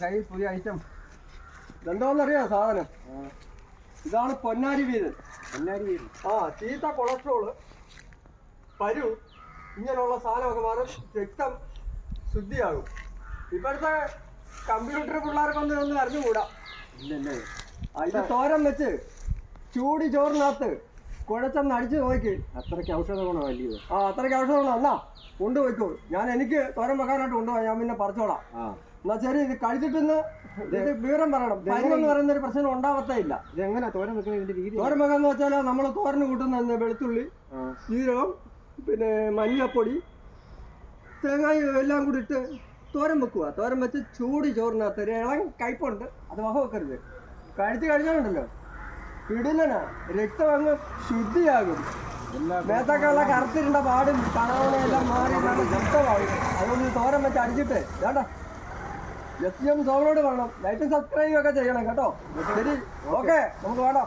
കയ്യിൽ പുതിയ ഐറ്റം എന്താണെന്നറിയാം സാധനം. ഇതാണ് പൊന്നാരി വീരൻ. ചീത്ത കൊളസ്ട്രോള്, പരു, ഇങ്ങനെയുള്ള സാധനമൊക്കെ മാറും, രക്തം ശുദ്ധിയാകും. ഇപ്പോഴത്തെ കമ്പ്യൂട്ടർ പിള്ളേർക്കൊന്നും ഒന്നും അറിഞ്ഞുകൂടാ. ഇല്ലല്ലേ? ഇത് തോരൻ വെച്ച് ചൂടി ചോറിനകത്ത് കുഴച്ചൊന്ന് അടിച്ച് നോക്കി. അത്രയ്ക്ക് ഔഷധ ഗുണമല്ലയോ? അത്രയ്ക്ക് ഔഷധ ഗുണം. എന്നാ കൊണ്ടുപോയിക്കോ. എനിക്ക് തോരൻ വെക്കാനായിട്ട് കൊണ്ടുപോകാം. ഞാൻ പിന്നെ പറിച്ചോളാം. എന്നാ ശരി. ഇത് കഴിച്ചിട്ടിന്ന് ഇത് വിവരം പറയണം. പനിയെന്ന് പറയുന്നൊരു പ്രശ്നം ഉണ്ടാവത്തേ ഇല്ല. ഇതെങ്ങനെ തോരൻ വെക്കുന്ന ഇതിന്റെ രീതി? തോരൻ വെക്കാന്ന് വെച്ചാൽ നമ്മൾ തോരന് കൂട്ടുന്ന വെളുത്തുള്ളി, ജീരകം, പിന്നെ മഞ്ഞപ്പൊടി, തേങ്ങായും എല്ലാം കൂടി ഇട്ട് തോരൻ വെക്കുക. തോരൻ വെച്ച് ചൂടി ചോറിനകത്ത് ഒരു ഇളം കയ്പുണ്ട്, അത് വഹ വെക്കരുത്. കഴിച്ച് കഴിഞ്ഞാലുണ്ടല്ലോ ഇടിലനാ, രക്തം അങ്ങ് ശുദ്ധിയാകും. മേത്തൊക്കെയുള്ള കറുത്തിരുണ്ട പാടും കണവണയെല്ലാം മാറി ശക്തമാകും. അതുകൊണ്ട് തോരൻ വെച്ച് അടിച്ചിട്ട് വേണ്ട ജസ്റ്റ് ഒന്ന് സോളോട് വേണം. ലൈക്കും സബ്സ്ക്രൈബും ഒക്കെ ചെയ്യണം കേട്ടോ. ശരി, ഓക്കെ, നമുക്ക് വേണം.